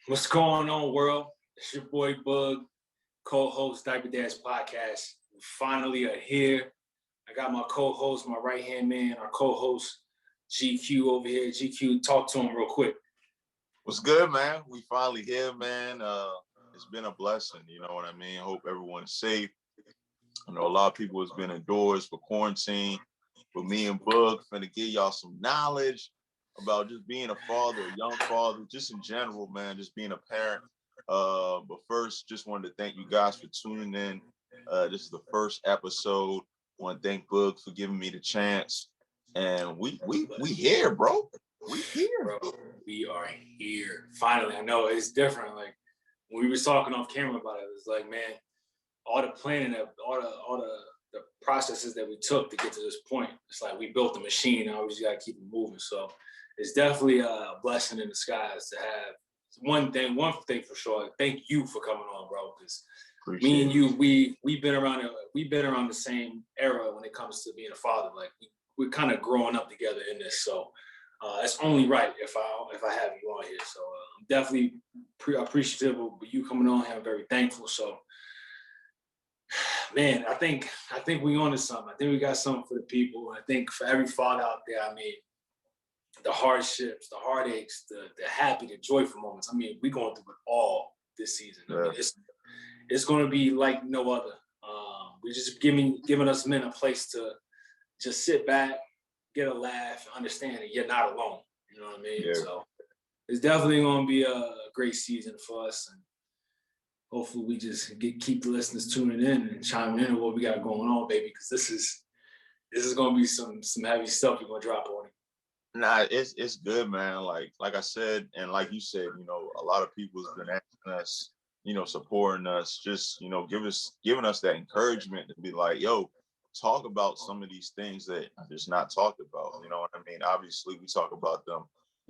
What's going on, world? It's your boy Bug, co-host Diaper Dad's podcast. We finally are here. I got my co-host, my right-hand man, our co-host GQ over here. GQ, talk to him real quick. What's good, man? We finally here, man. It's been a blessing, you know what I mean? Hope everyone's safe. I know a lot of people has been indoors for quarantine, but me and Bug finna give y'all some knowledge about just being a father, a young father, just in general, man, just being a parent. But first, just wanted to thank you guys for tuning in. This is the first episode. Want to thank Bug for giving me the chance. And we here, bro. We here. Bro, we are here. Finally, I know it's different. Like when we were talking off camera about it, it was like, man, all the planning, all the processes that we took to get to this point. It's like we built the machine. Now we just gotta keep it moving. So it's definitely a blessing in disguise to have one thing for sure. Thank you for coming on, bro. Because me and you, we've been around the same era when it comes to being a father. Like we're kind of growing up together in this. So it's only right if I have you on here. So I'm definitely appreciative of you coming on here. I'm very thankful. So man, I think we on to something. I think we got something for the people. I think for every father out there, I mean, the hardships, the heartaches, the happy, the joyful moments. I mean, we're going through it all this season. Yeah. I mean, it's going to be like no other. We're just giving us men a place to just sit back, get a laugh, understand that you're not alone. You know what I mean? Yeah. So it's definitely going to be a great season for us, and hopefully we just keep the listeners tuning in and chiming in on what we got going on, baby. Because this is going to be some heavy stuff you're going to drop on it. Nah, it's good, man. Like I said, and like you said, you know, a lot of people has been asking us, you know, supporting us, just, you know, giving us that encouragement to be like, yo, talk about some of these things that are just not talked about. You know what I mean? Obviously, we talk about them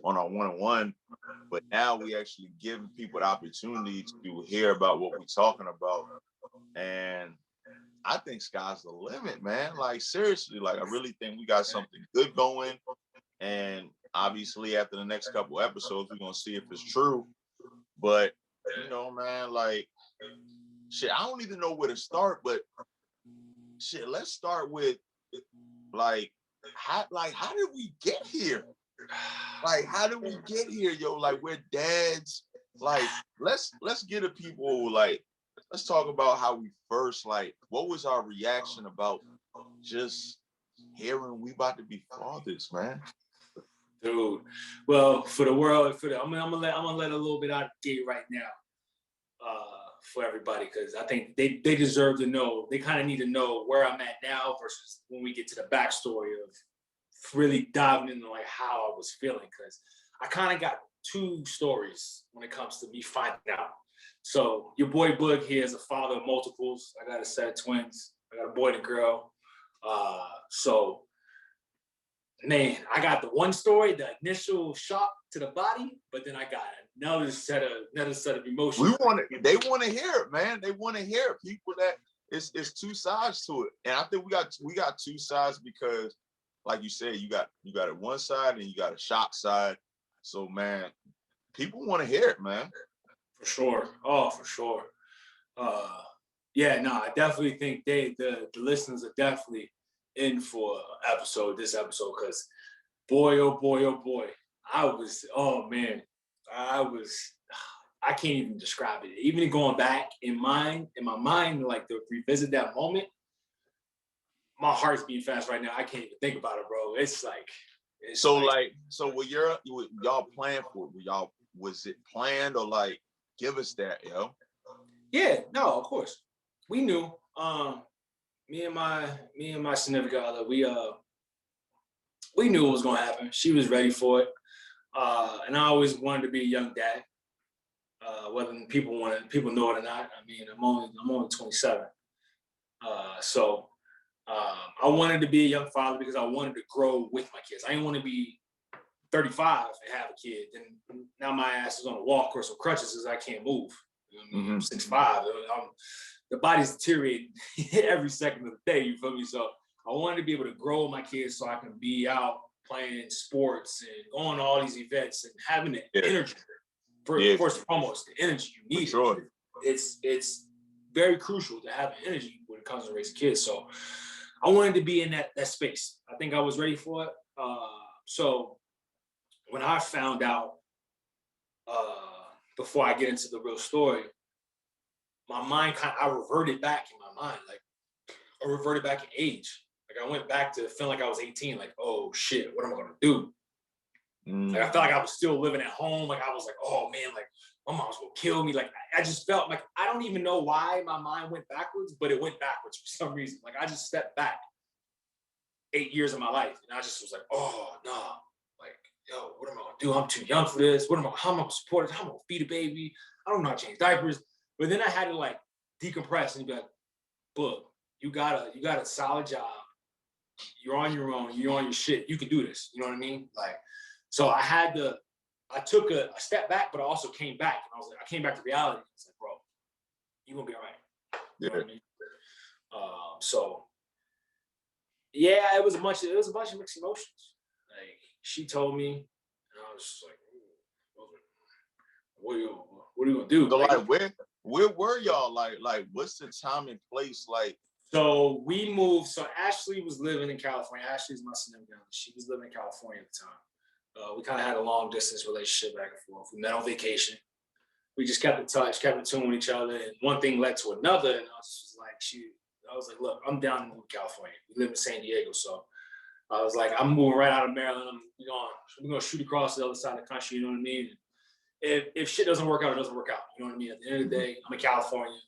on our one-on-one, but now we actually give people the opportunity to hear about what we're talking about. And I think sky's the limit, man. Like, seriously, like, I really think we got something good going. And obviously, after the next couple episodes, we're going to see if it's true. But, you know, man, like, shit, I don't even know where to start, but shit, let's start with, like, how did we get here? Like, how did we get here, yo? Like, we're dads. Like, let's get the people, like, let's talk about how we first, like, what was our reaction about just hearing we about to be fathers, man? Dude, well, for the world, I'm gonna let a little bit out of the gate right now, for everybody, because I think they deserve to know. They kind of need to know where I'm at now versus when we get to the backstory of really diving into like how I was feeling, because I kind of got two stories when it comes to me finding out. So your boy Bug here is a father of multiples. I got a set of twins. I got a boy and a girl. So man, I got the one story, the initial shock to the body, but then I got another set of emotions. They want to hear it, man. They want to hear it. People that it's two sides to it, and I think we got two sides because, like you said, you got it one side and you got a shock side. So man, people want to hear it, man. For sure. Oh, for sure. Yeah, no, I definitely think the listeners are definitely in for this episode, because boy, oh boy, I can't even describe it. Even going back in my mind, like to revisit that moment, my heart's beating fast right now. I can't even think about it, bro. It's like so what y'all plan for? Was it planned, or like give us that, yo? Yeah, no, of course. We knew. Me and my significant other, we knew it was gonna happen. She was ready for it. And I always wanted to be a young dad. Whether people know it or not. I mean, I'm only 27. So I wanted to be a young father because I wanted to grow with my kids. I didn't want to be 35 and have a kid. And now my ass is on a walk or some crutches as I can't move. You know what I mean? I'm 6'5". The body's deteriorating every second of the day, you feel me? So I wanted to be able to grow my kids so I can be out playing sports and going to all these events and having the energy first and foremost, the energy you need. Sure. It's very crucial to have energy when it comes to raising kids. So I wanted to be in that space. I think I was ready for it. So when I found out, before I get into the real story, my mind I reverted back in my mind. Like I reverted back in age. Like I went back to feeling like I was 18, like, oh shit, what am I gonna do? Like I felt like I was still living at home. Like I was like, oh man, like my mom's gonna kill me. Like I just felt like, I don't even know why my mind went backwards, but it went backwards for some reason. Like I just stepped back 8 years of my life. And I just was like, oh no, like, yo, what am I gonna do? I'm too young for this. How am I gonna support it? How am I gonna feed a baby? I don't know how to change diapers. But then I had to like decompress and be like, look, you got a solid job. You're on your own. You're on your shit. You can do this. You know what I mean? Like, so I took a step back, but I also came back. And I came back to reality. It's like, bro, you're gonna be all right. You know what I mean? So yeah, it was a bunch of mixed emotions. Like she told me, and I was just like, what are you gonna do? So like where were y'all? Like what's the time and place like? So we moved. So Ashley was living in California. Ashley's my significant other. She was living in California at the time. We kind of had a long distance relationship back and forth. We met on vacation. We just kept in touch, kept in tune with each other, and one thing led to another. And I was like, look, I'm down to move to California. We live in San Diego, so I was like, I'm moving right out of Maryland. We're gonna shoot across the other side of the country. You know what I mean? If shit doesn't work out, it doesn't work out. You know what I mean? At the end of the day, I'm in California.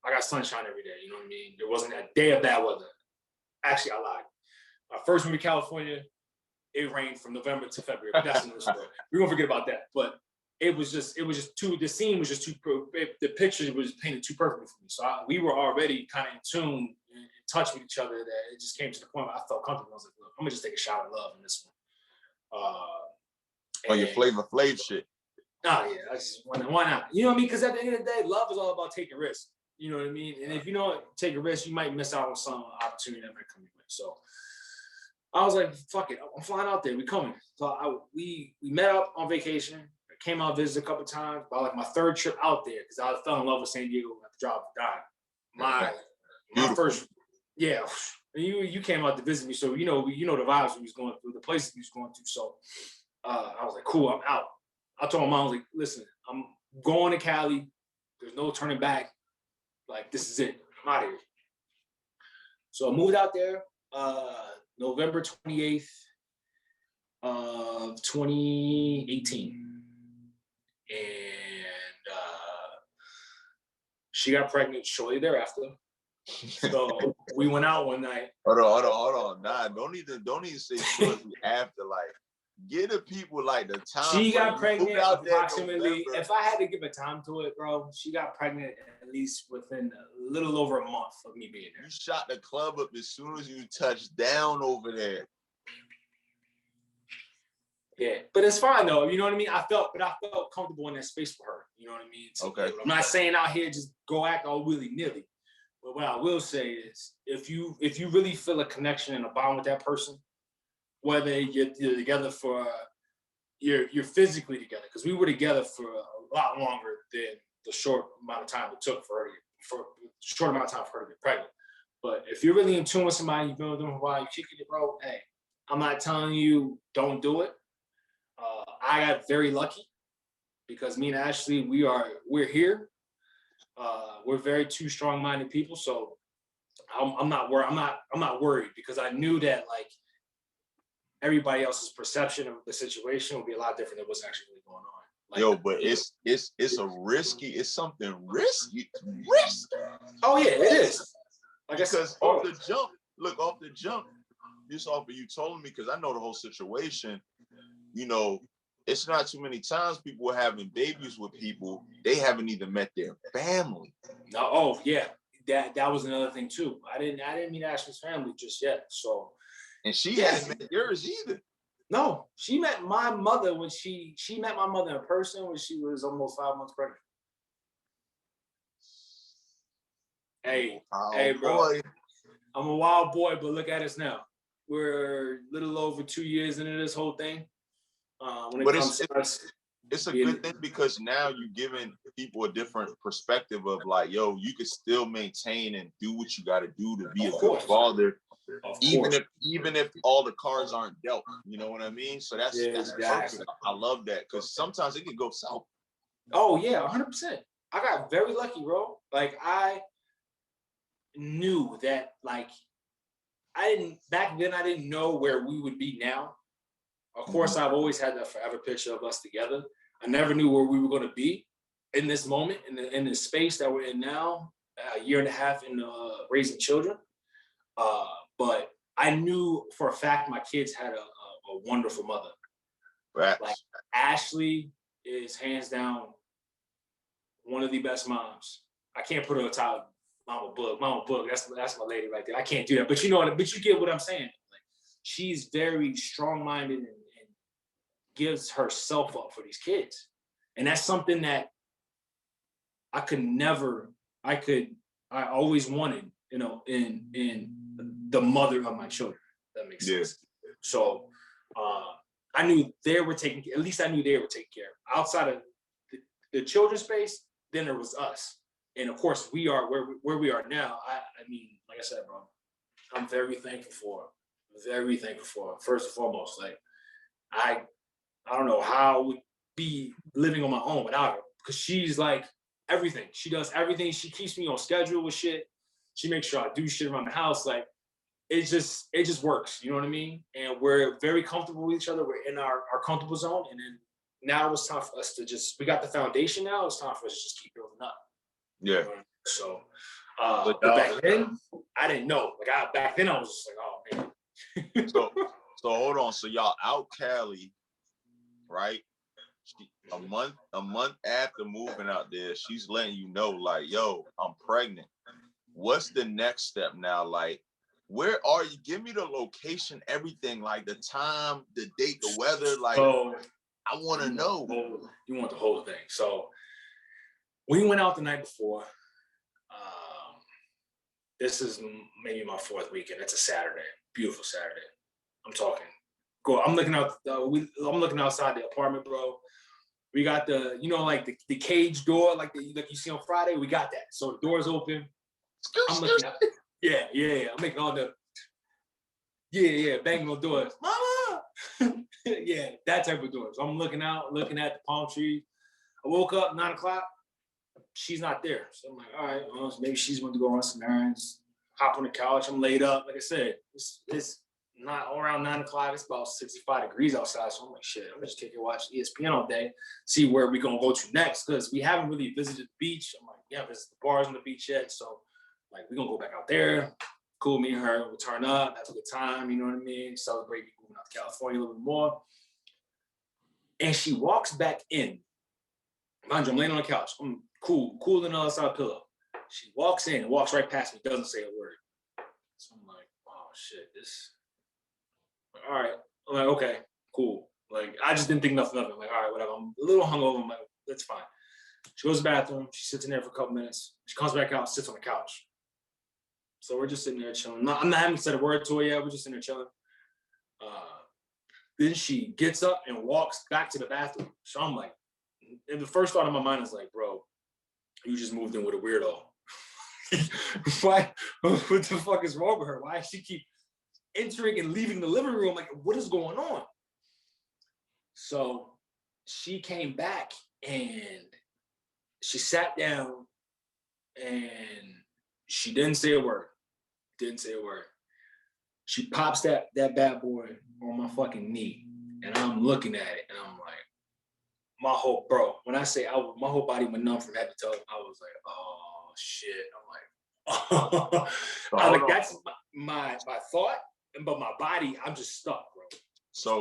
I got sunshine every day. You know what I mean? There wasn't a day of bad weather. Actually, I lied. My first movie, California, it rained from November to February. But that's another story. We're gonna forget about that. But it was just too. The scene was just too. The picture was painted too perfectly for me. So we were already kind of in tune, in touch with each other. That it just came to the point where I felt comfortable. I was like, look, I'm gonna just take a shot of love in this one. Your Flavor Flav shit. Oh yeah, I just why not? You know what I mean? Because at the end of the day, love is all about taking risks. You know what I mean? And if you don't take a risk, you might miss out on some opportunity that might come your way. So I was like, fuck it, I'm flying out there. We coming. So we met up on vacation. I came out, visited a couple times. By like my third trip out there, because I fell in love with San Diego at the drop of a dime. My first, yeah. You came out to visit me, so you know the vibes we was going through, the places we was going through. So I was like, cool, I'm out. I told my mom, I was like, listen, I'm going to Cali. There's no turning back. Like, this is it. I'm out of here. So I moved out there November 28th of 2018. And she got pregnant shortly thereafter. So we went out one night. Hold on. Nah, don't even say shortly after. Like, give the people like the time. She got pregnant approximately. If I had to give a time to it, bro, she got pregnant at least within a little over a month of me being there. You shot the club up as soon as you touched down over there. Yeah, but it's fine though. You know what I mean? I felt comfortable in that space for her. You know what I mean? Okay. I'm not saying out here just go act all willy-nilly. But what I will say is, if you really feel a connection and a bond with that person, whether you're together for you're physically together, because we were together for a lot longer than the short amount of time it took for her to get pregnant. But if you're really in tune with somebody, you've been with them for a while, you're kicking it, bro. Hey, I'm not telling you don't do it. I got very lucky because me and Ashley, we're here. We're very two strong-minded people, so I'm not worried because I knew that like everybody else's perception of the situation would be a lot different than what's actually really going on. Like, yo, but it's something risky. Oh yeah, it is. Like I said, off the jump, just off of you telling me, because I know the whole situation, you know, it's not too many times people are having babies with people, they haven't even met their family. No, oh yeah. That was another thing too. I didn't meet Ashley's family just yet. So and she hadn't met yours either. No, she met my mother when she met my mother in person when she was almost 5 months pregnant. Hey, bro. Boy. I'm a wild boy, but look at us now. We're a little over 2 years into this whole thing. it's a good thing because now you're giving people a different perspective of like, yo, you can still maintain and do what you got to do to be a good father, even if all the cards aren't dealt. You know what I mean? So that's perfect. I love that because sometimes it can go south. Oh yeah, 100%. I got very lucky, bro. Like I knew that, like back then I didn't know where we would be now. Of course, I've always had that forever picture of us together. I never knew where we were going to be in this moment, in the space that we're in now, a year and a half in raising children. But I knew for a fact my kids had a wonderful mother. Right. Like Ashley is hands down one of the best moms. I can't put her on top. Mama Book. That's my lady right there. I can't do that. But but you get what I'm saying. Like, she's very strong-minded and gives herself up for these kids. And that's something that I always wanted, in the mother of my children. That makes sense. So I knew they were taking care of. Outside of the children's space, then there was us. And of course, we are where we are now. I mean, like I said, bro, I'm very thankful for her, first and foremost. Like, I don't know how I would be living on my own without her, because she's like everything. She does everything. She keeps me on schedule with shit. She makes sure I do shit around the house. Like, it just works. You know what I mean? And we're very comfortable with each other. We're in our comfortable zone. And then now it's time for us to we got the foundation now. It's time for us to just keep building up. Yeah. You know? So, but back then, I didn't know. Like, back then I was just like, oh man. So hold on. So y'all out Cali, right? A month after moving out there, she's letting you know, like, yo, I'm pregnant. What's the next step now? Like, where are you? Give me the location, everything, like the time, the date, the weather. Like, I want to know. You want the whole thing. So we went out the night before. This is maybe my fourth weekend. It's a Saturday, beautiful Saturday. I'm talking. Cool. I'm looking out. I'm looking outside the apartment, bro. We got the, like the cage door, like you see on Friday. We got that. So the door's open. I'm looking out. Yeah. I'm making all the. Yeah, banging on doors. Mama. Yeah, that type of doors. So I'm looking out, looking at the palm trees. I woke up 9 o'clock. She's not there. So I'm like, all right, well, maybe she's going to go run some errands, hop on the couch. I'm laid up. Like I said, it's not around 9 o'clock. It's about 65 degrees outside. So I'm like, shit, I'm going to just take a watch ESPN all day, see where we're going to go to next. Because we haven't really visited the beach. I'm like, we haven't visited the bars on the beach yet. So, like, we're going to go back out there. Cool, me and her, we'll turn up, have a good time, you know what I mean? Celebrate moving out to California a little bit more. And she walks back in. Mind you, I'm laying on the couch. I'm cool on the other side of the pillow. She walks in and walks right past me, doesn't say a word. So I'm like, oh shit, all right. I'm like, okay, cool. Like, I just didn't think nothing of it. I'm like, all right, whatever. I'm a little hungover. I'm like, that's fine. She goes to the bathroom. She sits in there for a couple minutes. She comes back out, sits on the couch. So we're just sitting there chilling. I haven't said a word to her yet. We're just sitting there chilling. Then she gets up and walks back to the bathroom. So I'm like, and the first thought in my mind is like, bro, you just moved in with a weirdo. Why? What the fuck is wrong with her? Why does she keep entering and leaving the living room? Like, what is going on? So she came back and she sat down and she didn't say a word. She pops that bad boy on my fucking knee, and I'm looking at it, and I'm like, when I say my whole body went numb from head to toe. I was like, oh shit. I'm like, that's my thought, but my body, I'm just stuck, bro.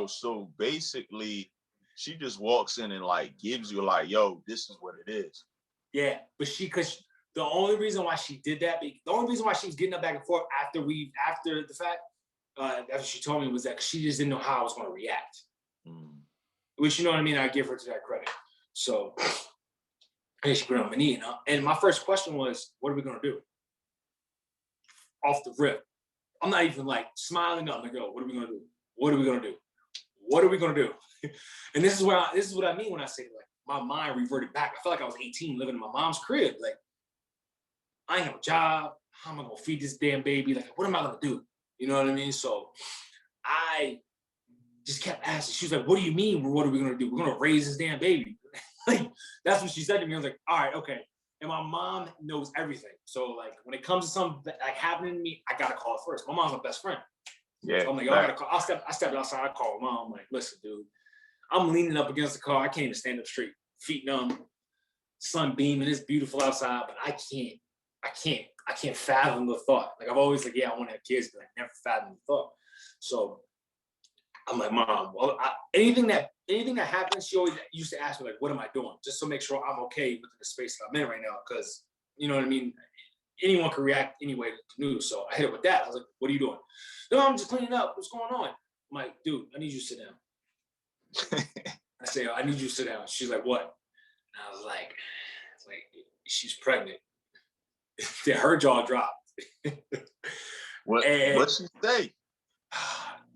So basically, she just walks in and like gives you like, yo, this is what it is. Yeah, but because the only reason why she did that, the only reason why she was getting up back and forth after the fact, after she told me, was that she just didn't know how I was going to react. Which, you know what I mean? I give her to that credit. So, and she put it on my knee, and my first question was, what are we going to do? Off the rip. I'm not even like smiling up. I'm like, yo, what are we going to do? what are we gonna do? And this is what I mean when I say like my mind reverted back. I felt like I was 18 living in my mom's crib. Like I ain't have a job. How am I gonna feed this damn baby? Like, what am I gonna do? You know what I mean? So I just kept asking. She was like, what do you mean? What are we gonna do? We're gonna raise this damn baby. Like, that's what she said to me. I was like, all right, okay. And my mom knows everything. So like when it comes to something like happening to me, I gotta call her first. My mom's my best friend. Yeah. So I'm like, I gotta call. I stepped outside, I called mom. I'm like, listen, dude, I'm leaning up against the car. I can't even stand up straight. Feet numb, sun beaming, it's beautiful outside, but I can't fathom the thought. Like I've always like, yeah, I want to have kids, but I never fathomed the thought. So I'm like, mom, well, anything that happens, she always used to ask me like, what am I doing? Just to make sure I'm okay within the space that I'm in right now. Cause you know what I mean? Anyone can react anyway to news. So I hit it with that. I was like, what are you doing? No, I'm just cleaning up. What's going on? I'm like, dude, I need you to sit down. I say, I need you to sit down. She's like, what? And I was like, she's pregnant. Her jaw dropped. What'd she say?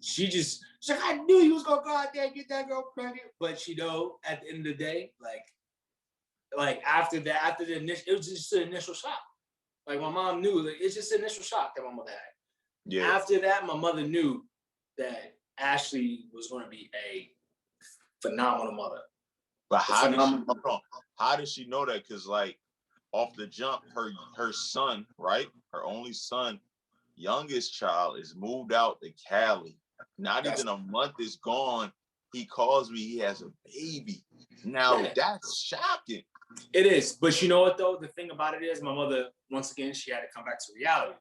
She's like, I knew you was gonna go out there and get that girl pregnant. But you know, at the end of the day, like after the initial, it was just an initial shock. Like my mom knew, like it's just an initial shock that my mother had. Yeah. After that, my mother knew that Ashley was going to be a phenomenal mother. But how did she know that? Because like off the jump, her son, right, her only son, youngest child, is moved out to Cali. Not even a month is gone. He calls me. He has a baby. Now that's shocking. It is, but you know what though? The thing about it is, my mother, once again, she had to come back to reality,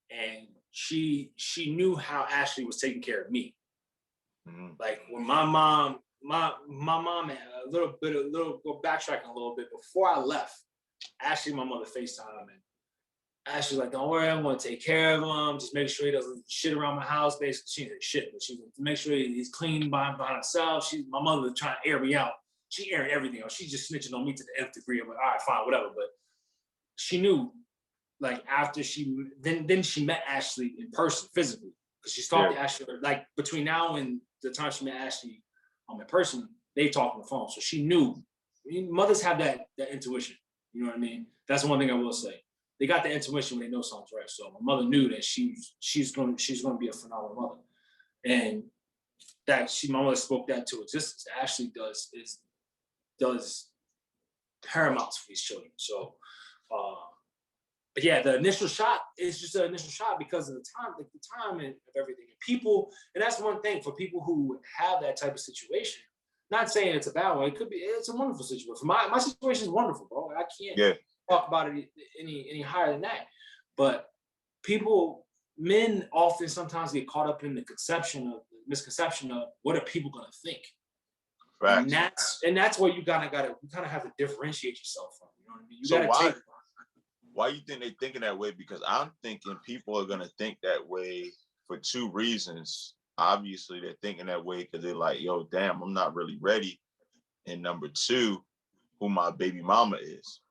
and she knew how Ashley was taking care of me. Mm-hmm. Like when my mom had go backtracking a little bit before I left. Ashley, my mother FaceTime, and Ashley's like, don't worry, I'm gonna take care of him. Just make sure he doesn't shit around my house. Basically, she didn't shit, but she make sure he's clean behind himself. My mother was trying to air me out. She aired everything out. She's just snitching on me to the nth degree. I'm like, all right, fine, whatever. But she knew, like after then she met Ashley in person, physically, because she talked to Ashley. Like between now and the time she met Ashley in person, they talked on the phone. So she knew. I mean, mothers have that intuition. You know what I mean? That's one thing I will say. They got the intuition when they know something's right. So my mother knew that she's going to be a phenomenal mother, and that my mother spoke that to existence. Ashley does paramount for these children. So, but yeah, the initial shock is just an initial shock because of the time of everything. And people, and that's one thing for people who have that type of situation. Not saying it's a bad one. It's a wonderful situation. My situation is wonderful, bro. I can't talk about it any higher than that. But men often sometimes get caught up in the misconception of what are people gonna think. Right. And that's where you kind of have to differentiate yourself from. You know what I mean? You gotta why you think they're thinking that way? Because I'm thinking people are gonna think that way for two reasons. Obviously, they're thinking that way because they're like, yo, damn, I'm not really ready. And number two, who my baby mama is.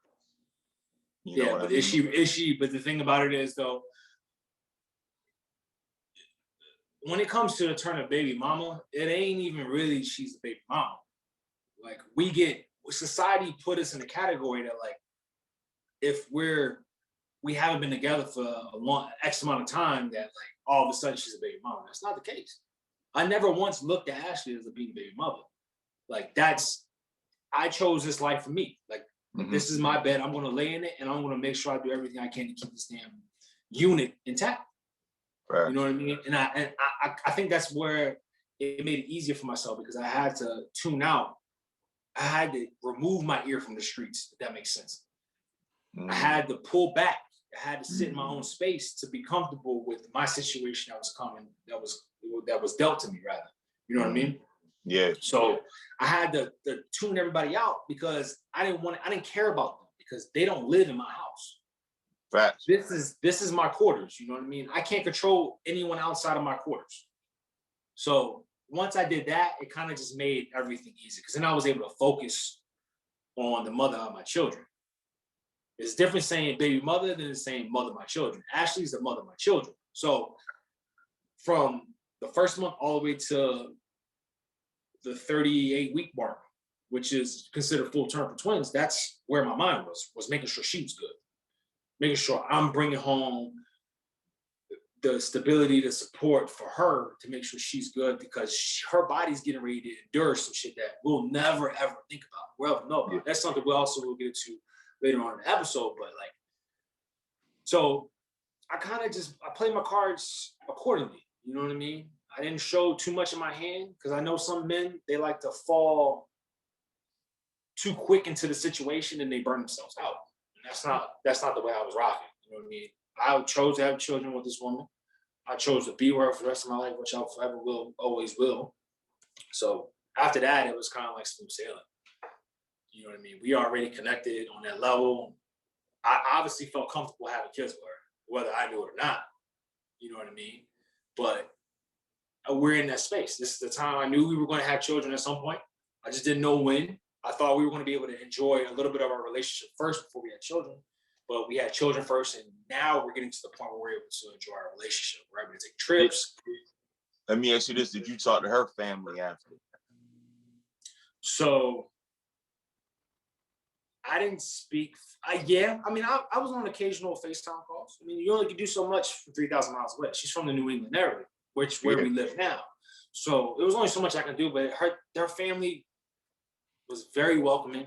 You know what I mean? Is she? But the thing about it is, though, when it comes to the term of baby mama, it ain't even really she's a baby mama. Like society put us in a category that like, if we haven't been together for a long X amount of time, that like all of a sudden she's a baby mama. That's not the case. I never once looked at Ashley as a baby mother. Like I chose this life for me. Like this is my bed. I'm gonna lay in it, and I'm gonna make sure I do everything I can to keep this damn unit intact. Right. You know what I mean? And I think that's where it made it easier for myself because I had to tune out. I had to remove my ear from the streets, if that makes sense. I had to pull back. I had to sit in my own space to be comfortable with my situation that was coming, that was dealt to me, rather. You know what I mean? Yeah. So I had to tune everybody out because I didn't care about them because they don't live in my house. Facts. This is my quarters. You know what I mean? I can't control anyone outside of my quarters. So once I did that, it kind of just made everything easy because then I was able to focus on the mother of my children. It's different saying baby mother than saying mother of my children. Ashley's the mother of my children. So from the first month all the way to the 38-week mark, which is considered full term for twins, that's where my mind was making sure she was good, making sure I'm bringing home the stability, the support for her to make sure she's good, because her body's getting ready to endure some shit that we'll never ever think about, we'll ever know about. Yeah. That's something we also will get into later on in the episode. But like, so I play my cards accordingly. You know what I mean? I didn't show too much in my hand, because I know some men, they like to fall too quick into the situation and they burn themselves out. And that's not the way I was rocking. You know what I mean? I chose to have children with this woman. I chose to be with her for the rest of my life, which I forever will, always will. So after that, it was kind of like smooth sailing. You know what I mean? We already connected on that level. I obviously felt comfortable having kids with her, whether I knew it or not. You know what I mean? But we're in that space. This is the time I knew we were going to have children at some point. I just didn't know when. I thought we were going to be able to enjoy a little bit of our relationship first before we had children. But we had children first, and now we're getting to the point where we're able to enjoy our relationship. We're able to take trips. Let me ask you this. Did you talk to her family after? So I didn't speak. I was on occasional FaceTime calls. I mean, you only can do so much from 3,000 miles away. She's from the New England area, where we live now. So it was only so much I can do, but their family was very welcoming.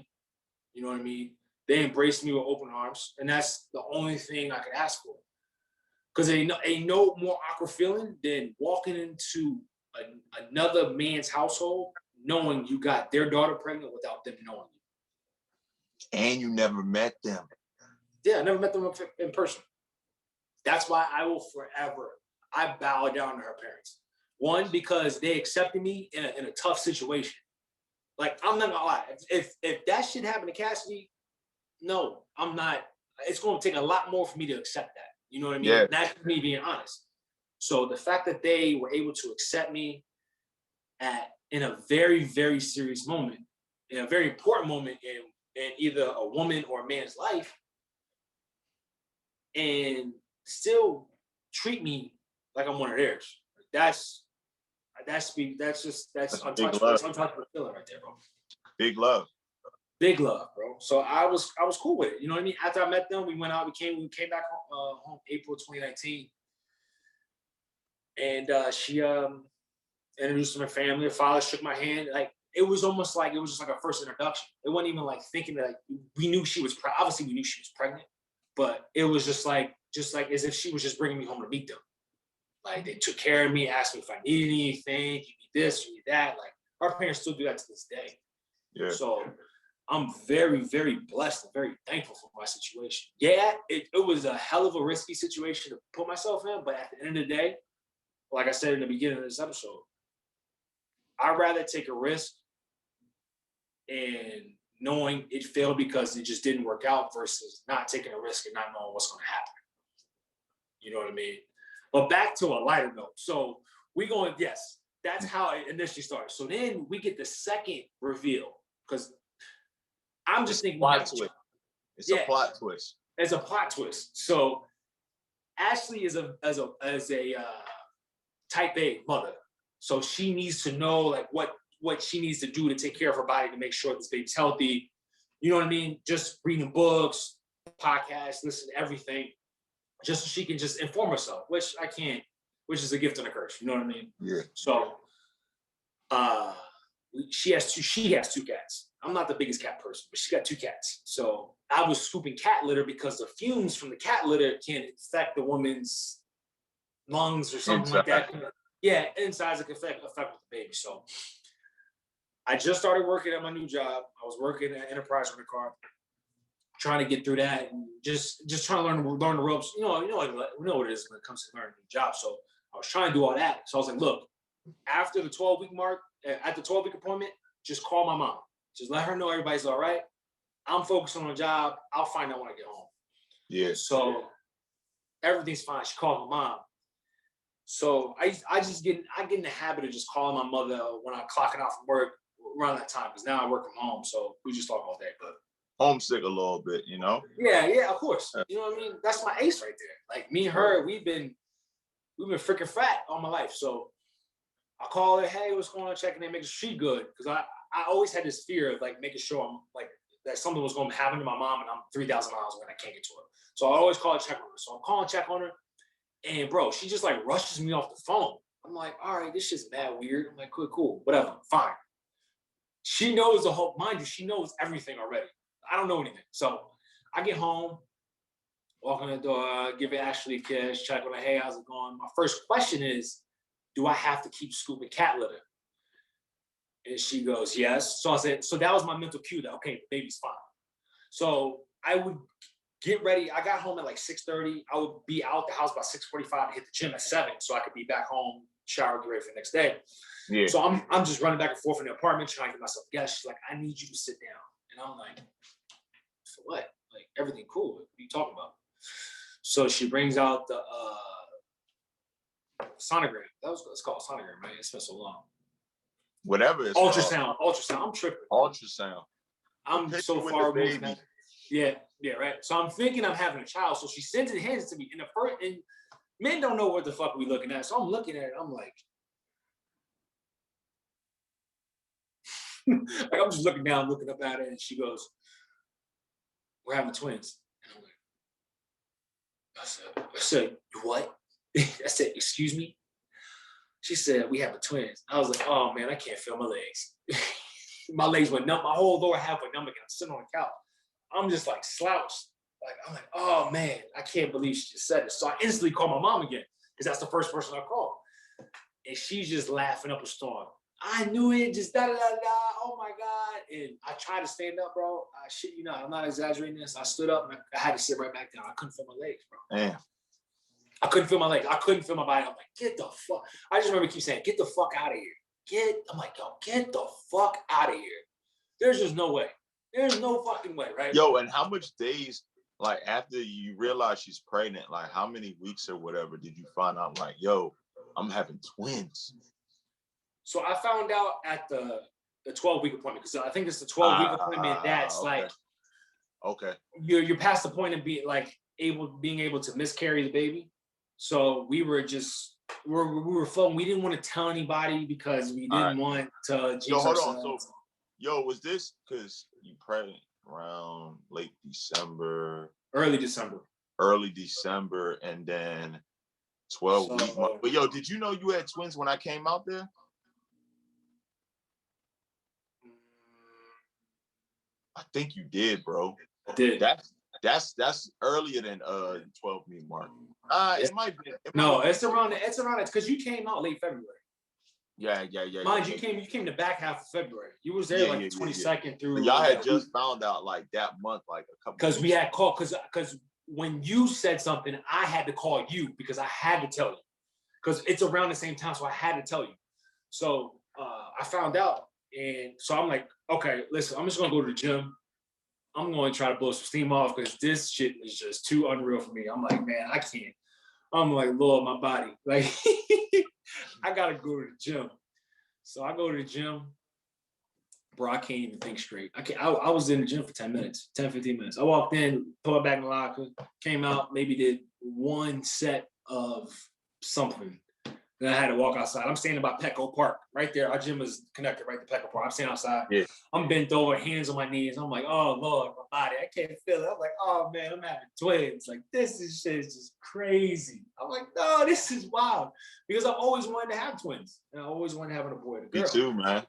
You know what I mean? They embraced me with open arms, and that's the only thing I could ask for. Because ain't no more awkward feeling than walking into another man's household knowing you got their daughter pregnant without them knowing you. And you never met them. Yeah, I never met them in person. That's why I bow down to her parents. One, because they accepted me in a tough situation. Like, I'm not gonna lie. If that shit happened to Cassidy, no, I'm not. It's going to take a lot more for me to accept that. You know what I mean? Yeah. That's me being honest. So the fact that they were able to accept me in a very, very serious moment, in a very important moment in either a woman or a man's life, and still treat me like I'm one of theirs. That's untouchable. That's untouchable feeling right there, bro. Big love. Big love, bro. So I was cool with it. You know what I mean? After I met them, we went out. We came back home April 2019, and she introduced to my family. Her father shook my hand. Like, it was almost like it was just like a first introduction. It wasn't even like thinking that, like, we knew she was obviously we knew she was pregnant, but it was just like as if she was just bringing me home to meet them. Like, they took care of me, asked me if I needed anything. You need this, you need that. Like, our parents still do that to this day. Yeah. So I'm very, very blessed and very thankful for my situation. Yeah, it was a hell of a risky situation to put myself in, but at the end of the day, like I said in the beginning of this episode, I'd rather take a risk and knowing it failed because it just didn't work out versus not taking a risk and not knowing what's going to happen. You know what I mean? But back to a lighter note. So yes, that's how it initially started. So then we get the second reveal, because I'm just thinking it's a plot twist. It's a plot twist. So Ashley is a type A mother. So she needs to know like what she needs to do to take care of her body to make sure this baby's healthy. You know what I mean? Just reading books, podcasts, listen to everything, just so she can just inform herself, which I can't, which is a gift and a curse. You know what I mean? Yeah. So she has two cats. I'm not the biggest cat person, but she got two cats. So I was scooping cat litter because the fumes from the cat litter can affect the woman's lungs or something like that. Yeah, insides it can affect the baby. So I just started working at my new job. I was working at Enterprise with a car, trying to get through that and just trying to learn the ropes. You know what it is when it comes to learning a new job. So I was trying to do all that. So I was like, look, after the 12-week mark, at the 12-week appointment, just call my mom. Just let her know everybody's all right. I'm focusing on the job. I'll find out when I get home. Yeah. So everything's fine. She called my mom. So I get in the habit of just calling my mother when I'm clocking out from work around that time, because now I work from home. So we just talk all day. But homesick a little bit, you know? Yeah, of course. You know what I mean? That's my ace right there. Like, me and her, we've been freaking fat all my life. So I call her, hey, what's going on? Checking in, making sure she good. Because I always had this fear of like making sure I'm like that something was going to happen to my mom and I'm 3,000 miles away and I can't get to her. So I always call her, check on her. So I'm calling, check on her. And bro, she just like rushes me off the phone. I'm like, all right, this shit's mad weird. I'm like, cool, whatever, fine. She knows the whole, mind you, she knows everything already. I don't know anything. So I get home, walk on the door, give Ashley a kiss, check on her, hey, how's it going? My first question is, do I have to keep scooping cat litter? And she goes, yes. So I said, so that was my mental cue that, okay, the baby's fine. So I would get ready. I got home at like 6:30. I would be out the house by 6:45 to hit the gym at 7 so I could be back home, shower, get ready for the next day. Yeah. So I'm just running back and forth in the apartment trying to get myself together. She's like, I need you to sit down. And I'm like, for what? Like, everything cool. What are you talking about? So she brings out the sonogram. It's called sonogram, right? It's been so long. Whatever it's ultrasound. I'm tripping. Ultrasound. I'm so far removed. Yeah, right. So I'm thinking I'm having a child. So she sends it hands to me in the first, and men don't know what the fuck we looking at. So I'm looking at it. I'm like, like I'm just looking down, looking up at it, and she goes, "We're having twins." And I'm like, I said, what? I said, excuse me? She said, we have twins. I was like, oh man, I can't feel my legs. My legs went numb. My whole lower half went numb again. I'm sitting on the couch. I'm just like slouched. Like, I'm like, oh man, I can't believe she just said it. So I instantly called my mom again, because that's the first person I called. And she's just laughing up a storm. I knew it, just da-da-da-da, oh my God. And I tried to stand up, bro. I shit you not, I'm not exaggerating this. I stood up and I had to sit right back down. I couldn't feel my legs, bro. Damn. I couldn't feel my legs. I couldn't feel my body. I'm like, get the fuck. I just remember keep saying, get the fuck out of here. I'm like, yo, get the fuck out of here. There's just no way. There's no fucking way, right? Yo, and how much days, like after you realize she's pregnant, like how many weeks or whatever did you find out like, yo, I'm having twins? So I found out at the 12-week appointment, because I think it's the 12-week appointment that's okay. like, okay, you're past the point of being like being able to miscarry the baby. So we were just we were floating. We didn't want to tell anybody because we didn't want to. Yo, hold on. So, yo, was this because you pregnant around late December? Early December, and then 12 weeks. But yo, did you know you had twins when I came out there? I think you did, bro. I did. That's earlier than 12-week mark. It might be. It's around it because you came out late February. Yeah. Mind you came the back half of February. You was there like the 22nd through. But y'all had just found out like that month, like a couple. Because we had called because when you said something, I had to call you because I had to tell you because it's around the same time, so I had to tell you. So I found out, and so I'm like, okay, listen, I'm just gonna go to the gym. I'm going to try to blow some steam off because this shit is just too unreal for me. I'm like, man, I can't. I'm like, Lord, my body. Like, I got to go to the gym. So I go to the gym. Bro, I can't even think straight. I was in the gym for 10 minutes, 10, 15 minutes. I walked in, put it back in the locker, came out, maybe did one set of something. Then I had to walk outside. I'm standing by Petco Park, right there. Our gym is connected right to Petco Park. I'm standing outside. Yeah. I'm bent over, hands on my knees. I'm like, oh Lord, my body, I can't feel it. I'm like, oh man, I'm having twins. Like this shit is just crazy. I'm like, no, this is wild. Because I always wanted to have twins. And I always wanted to have a boy and a girl. Me too, man.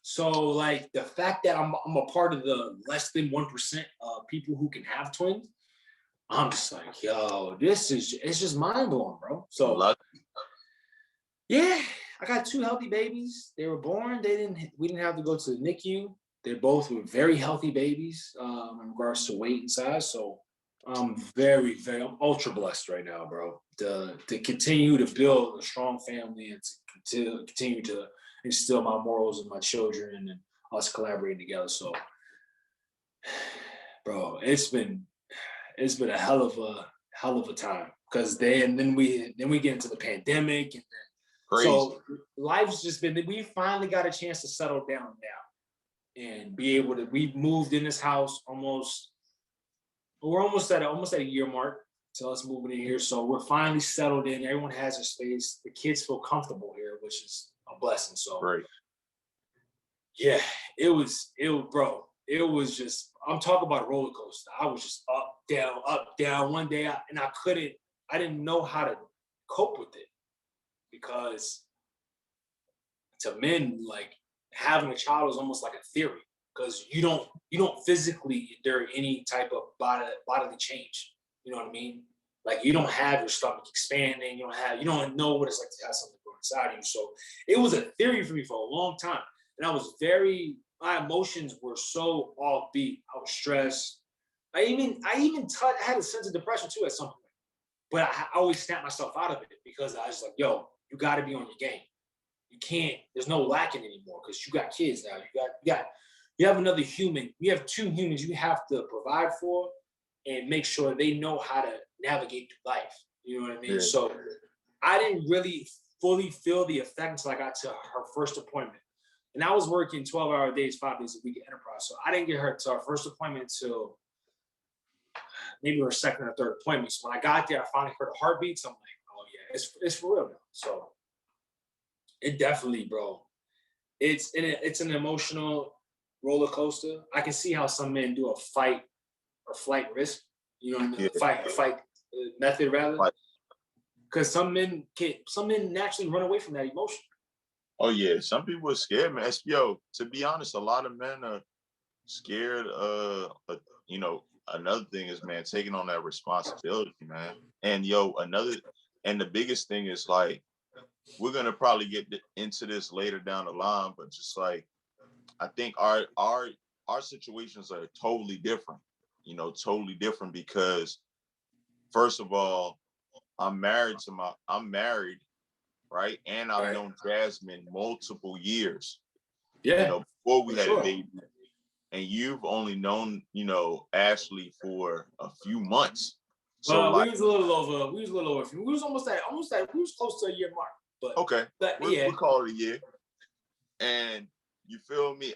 So like the fact that I'm a part of the less than 1% of people who can have twins, I'm just like, yo, it's just mind blowing, bro. So yeah, I got 2 healthy babies. They were born. We didn't have to go to the NICU. They both were very healthy babies in regards to weight and size. So I'm I'm ultra blessed right now, bro. To continue to build a strong family and to continue to instill my morals in my children and us collaborating together. So, bro, it's been a hell of a time because then we get into the pandemic and then. Crazy. So life's just been, we finally got a chance to settle down now and be able to, we've moved in this house we're almost at a year mark to us moving in here. So we're finally settled in. Everyone has a space. The kids feel comfortable here, which is a blessing. So Right. yeah, bro. It was just, I'm talking about a roller coaster. I was just up, down, up, down. One day, I didn't know how to cope with it because to men, like having a child is almost like a theory because you don't physically endure any type of bodily change. You know what I mean? Like you don't have your stomach expanding. You don't know what it's like to have something go inside of you. So it was a theory for me for a long time, and my emotions were so offbeat. I was stressed. I had a sense of depression too at some point, but I always snapped myself out of it because I was like, yo, you got to be on your game. You can't. There's no lacking anymore because you got kids now. You have another human. You have two humans you have to provide for and make sure they know how to navigate through life. You know what I mean? Yeah. So I didn't really fully feel the effect until I got to her first appointment. And I was working 12-hour days, 5 days a week at Enterprise. So I didn't get her to our first appointment until maybe her second or third appointment. So when I got there, I finally heard the heartbeats. I'm like, oh yeah, it's for real now. So it definitely, bro. It's an emotional roller coaster. I can see how some men do a fight or flight risk. You know what I mean? Yeah. Fight method rather. Like, Because some men naturally run away from that emotion. oh yeah, some people are scared, man. Yo, to be honest, a lot of men are scared. You know, another thing is, man, taking on that responsibility, man. And and the biggest thing is like, we're gonna probably get into this later down the line, but just like, I think our situations are totally different. You know, totally different because first of all, I'm married, right? And I've Right. known Jasmine multiple years, Yeah. before we For had a sure. baby. And you've only known, Ashley for a few months. So Well, like, we was a little over. We was a little over. We was we was close to a year mark. okay, But we'll yeah. call it a year. And you feel me?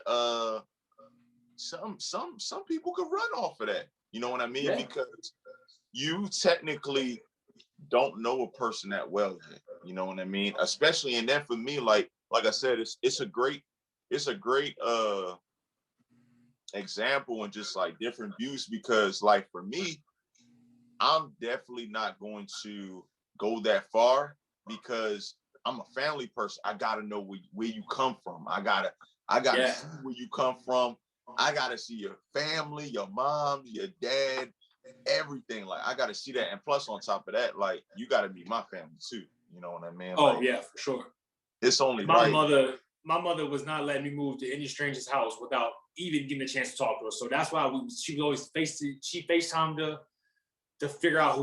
Some people could run off of that. You know what I mean? Yeah. Because you technically don't know a person that well yet. You know what I mean? Especially, and then for me, like I said, it's a great example and just like different views because like for me, I'm definitely not going to go that far because I'm a family person. I gotta know where you come from. I gotta Yeah. see where you come from. I gotta see your family, your mom, your dad, everything. Like I gotta see that. And plus on top of that, like you gotta meet my family too. You know what I mean? Oh Like yeah, for sure. it's only My right. mother was not letting me move to any stranger's house without even getting a chance to talk to her. So that's why she would always FaceTimed her to figure out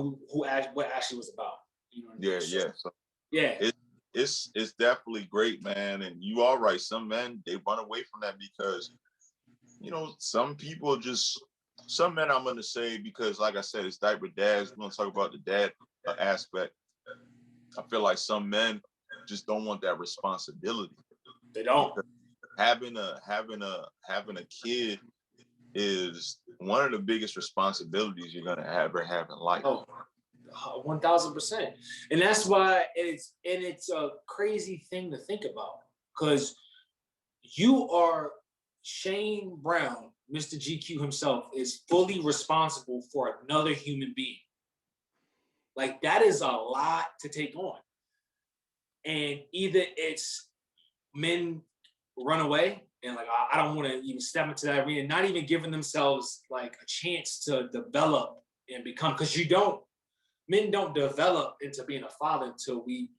what Ashley was about. You know what I mean? Yeah, yeah. So Yeah. it's definitely great, man. And you are right. Some men they run away from that because some men I'm gonna say because like I said, it's Diaper Dads. We're gonna talk about the dad aspect. I feel like some men just don't want that responsibility. They don't. Because having a kid is one of the biggest responsibilities you're gonna ever have in life. Oh, 1000%. And that's why it's a crazy thing to think about because you are Shane Brown, Mr. GQ himself, is fully responsible for another human being. Like that is a lot to take on. And either it's men run away and like I don't want to even step into that arena, not even giving themselves like a chance to develop and become because men don't develop into being a father until we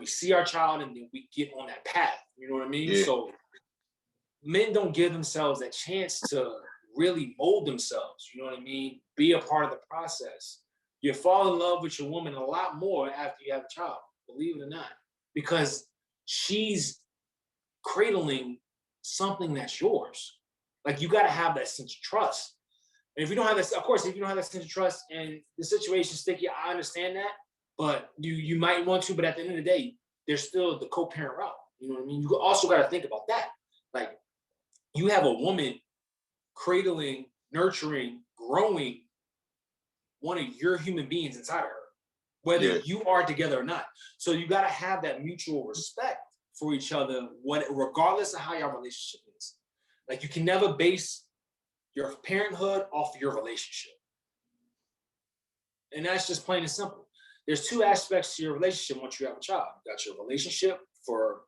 see our child and then we get on that path. You know what I mean? Yeah. So men don't give themselves that chance to really mold themselves. You know what I mean? Be a part of the process. You fall in love with your woman a lot more after you have a child, believe it or not, because she's cradling something that's yours. Like you got to have that sense of trust. And if you don't have this, of course, if you don't have that sense of trust and the situation's sticky, I understand that. But you might want to, but at the end of the day, there's still the co-parent route. You know what I mean? You also got to think about that. Like you have a woman cradling, nurturing, growing one of your human beings inside of her, whether you are together or not. So you got to have that mutual respect. for each other, regardless of how your relationship is. Like, you can never base your parenthood off your relationship. And that's just plain and simple. There's two aspects to your relationship once you have a child. You got your relationship for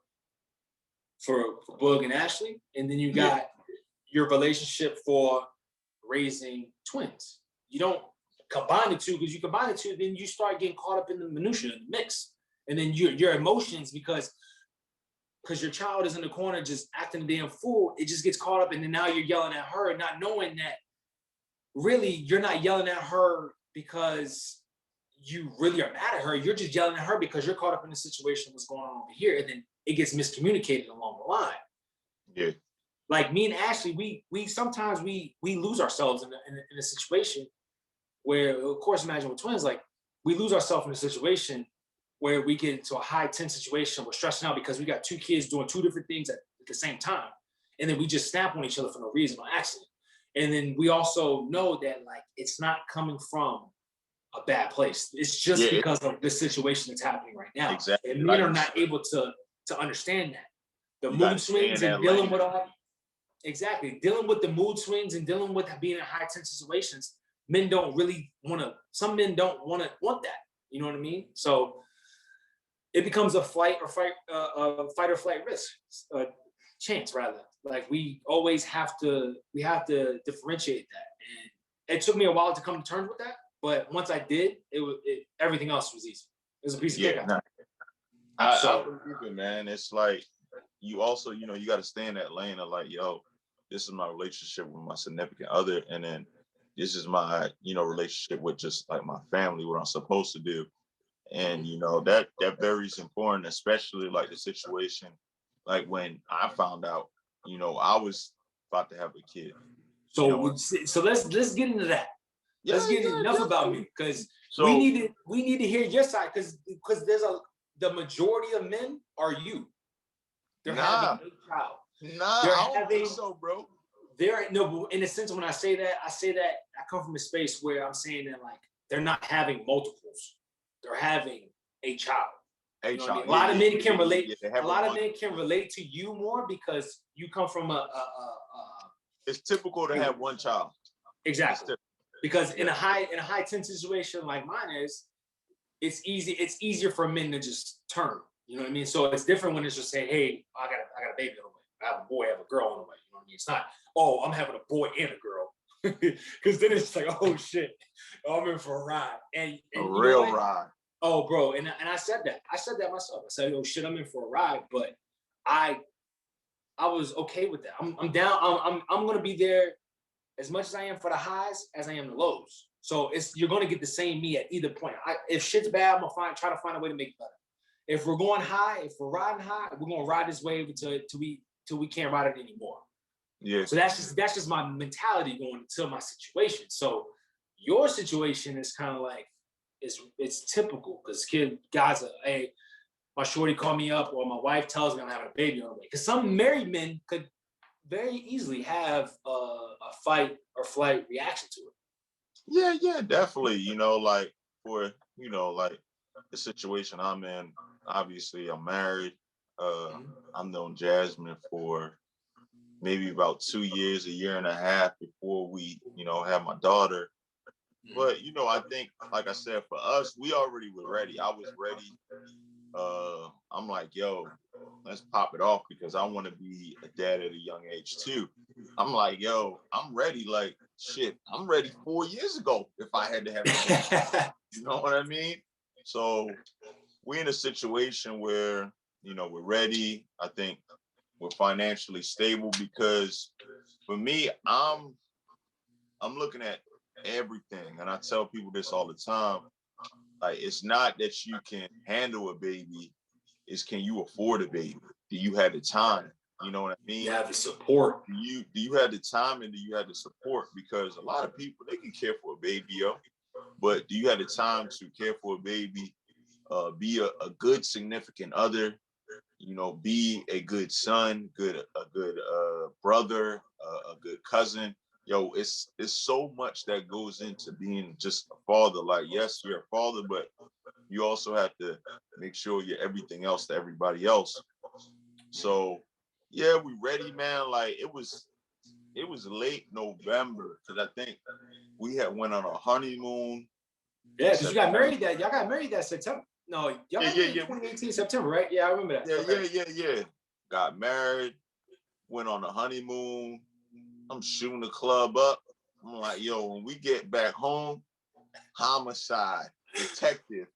Boog and Ashley, and then you got your relationship for raising twins. You don't combine the two, because you combine the two, then you start getting caught up in the minutia, in the mix. And then your emotions, because your child is in the corner just acting a damn fool, it just gets caught up, and then now you're yelling at her, not knowing that really you're not yelling at her because you really are mad at her. You're just yelling at her because you're caught up in the situation, what's going on over here, and then it gets miscommunicated along the line. Yeah. Like me and Ashley, we sometimes we lose ourselves in a situation where, of course, imagine with twins, like we lose ourselves in a situation where we get into a high tense situation. We're stressing out because we got two kids doing two different things at the same time. And then we just snap on each other for no reason, on accident. And then we also know that, like, it's not coming from a bad place. It's just because of the situation that's happening right now. Exactly. And men are not able to understand that. The mood swings and dealing with all, exactly, dealing with the mood swings and dealing with being in high tense situations, men don't really some men don't want that. You know what I mean? So it becomes a fight or flight risk, chance rather. Like, we always have to differentiate that. And it took me a while to come to terms with that, but once I did, everything else was easy. It was a piece of cake. I believe it, man. It's like, you also, you got to stay in that lane of like, yo, this is my relationship with my significant other, and then this is my, relationship with just like my family, what I'm supposed to do. And that varies important, especially like the situation, like when I found out, I was about to have a kid. So let's get into that. Let's get enough about me, because we need to hear your side, because the majority of men are you. They're having a child. I don't think so, bro. No, in a sense, when I say that I come from a space where I'm saying that, like, they're not having multiples. They're having a child. A lot of men can relate. A lot of men can relate to you more because you come from it's typical to have one child. Exactly. Because in a high tense situation like mine is, it's easier for men to just turn. You know what I mean? So it's different when it's just saying, hey, I got a baby on the way. I have a boy, I have a girl on the way. You know what I mean? It's not, oh, I'm having a boy and a girl. Because then it's like, oh shit, I'm in for a ride. And a real ride. Oh, bro, and I said that. I said that myself. I said, oh shit, I'm in for a ride. But I was okay with that. I'm down. I'm gonna be there as much as I am for the highs as I am the lows. So you're gonna get the same me at either point. If shit's bad, I'm gonna try to find a way to make it better. If we're going high, if we're riding high, we're gonna ride this wave until we can't ride it anymore. Yeah. So that's just my mentality going into my situation. So your situation is kind of like, it's typical, because guys are, hey, my shorty called me up, or my wife tells me I'm having a baby on the way. Because some married men could very easily have a fight or flight reaction to it. Yeah, definitely. Like for like the situation I'm in, obviously I'm married. I've known Jasmine for maybe about 2 years, a year and a half before we, had my daughter. But, I think, like I said, for us, we already were ready. I was ready. I'm like, yo, let's pop it off, because I want to be a dad at a young age too. I'm like, yo, I'm ready. Like, shit, I'm ready 4 years ago if I had to have it. You know what I mean? So we're in a situation where, we're ready. I think we're financially stable, because for me, I'm looking at everything. And I tell people this all the time. Like, it's not that you can handle a baby, it's, can you afford a baby? Do you have the time? You know what I mean? You have the support. Do you have the time, and do you have the support? Because a lot of people, they can care for a baby, yo. But do you have the time to care for a baby? Be a good significant other, be a good son, a good brother, a good cousin. Yo, it's so much that goes into being just a father. Like, yes, you're a father, but you also have to make sure you're everything else to everybody else. So yeah, we ready, man. Like it was late November because I think we had went on a honeymoon Yeah, in because you got September. married y'all got married that September. No, y'all got married in Yeah. 2018 September, right? Yeah, I remember that. Okay. Yeah. Got married, went on a honeymoon. I'm shooting the club up. I'm like, yo, when we get back home, homicide, detective,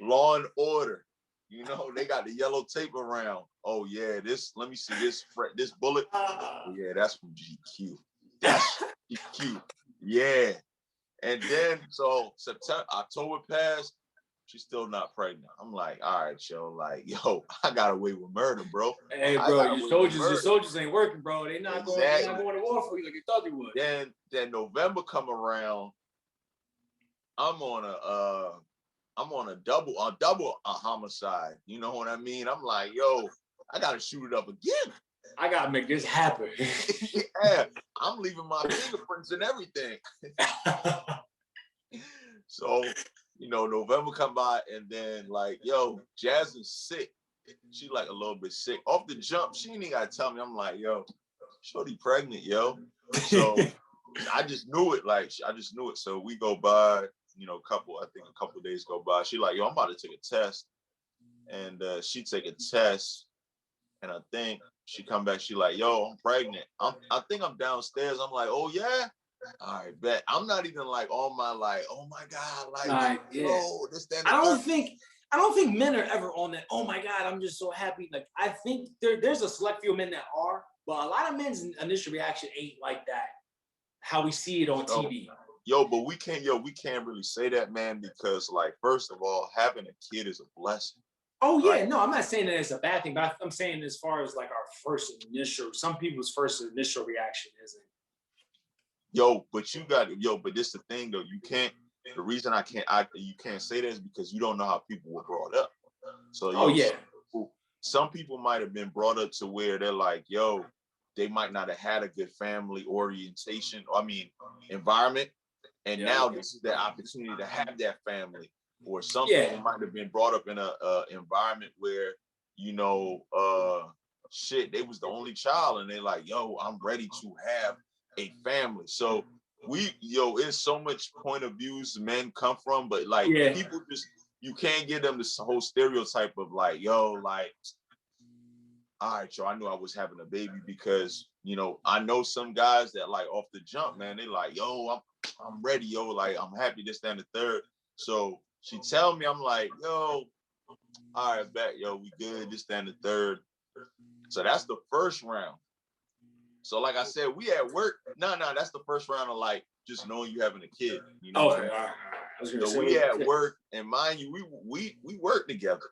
law and order. You know, they got the yellow tape around. Oh yeah, let me see this bullet. Oh, yeah, that's from GQ. That's GQ. Yeah. And then so October passed, she's still not pregnant. I'm like, all right, yo, like, yo, I got away with murder, bro. Hey, I bro, got away with murder. your soldiers ain't working, bro. They're not going to war for you like you thought they would. Then November come around, I'm on a double homicide. You know what I mean? I'm like, yo, I gotta shoot it up again. I gotta make this happen. Yeah, I'm leaving my fingerprints and everything. So, November come by and then like, yo, Jasmine's sick. She like a little bit sick. Off the jump, she ain't even gotta tell me. I'm like, yo, shorty pregnant, yo. So I just knew it. So we go by, a couple of days go by. She like, yo, I'm about to take a test. And she take a test. And I think she come back, she like, yo, I'm pregnant. I think I'm downstairs. I'm like, oh yeah? All right, bet. I'm not even like on my like, oh my God, like, yo, this, that, I don't think men are ever on that. Oh my God, I'm just so happy. Like I think there's a select few men that are, but a lot of men's initial reaction ain't like that. How we see it on TV. But we can't really say that, man, because like, first of all, having a kid is a blessing. Oh yeah, right? No, I'm not saying that it's a bad thing, but I'm saying as far as like some people's first initial reaction isn't. But this the thing though, the reason you can't say that is because you don't know how people were brought up. So some people might have been brought up to where they're like, yo, they might not have had a good family orientation, environment. And now this is their opportunity to have that family. Or some people might have been brought up in a environment where, they was the only child and they're like, yo, I'm ready to have a family. So it's so much point of views men come from, but like people just, you can't give them this whole stereotype of like, yo, like, all right, yo, I knew I was having a baby because, I know some guys that like off the jump, man, they like, yo, I'm ready, yo, like, I'm happy, this, that, and the third. So she tell me, I'm like, yo, all right, bet, yo, we good, this, that, and the third. So that's the first round. So like I said, we at work. No, that's the first round of like just knowing you having a kid. You know. Okay, all right. So we at work, and mind you, we work together.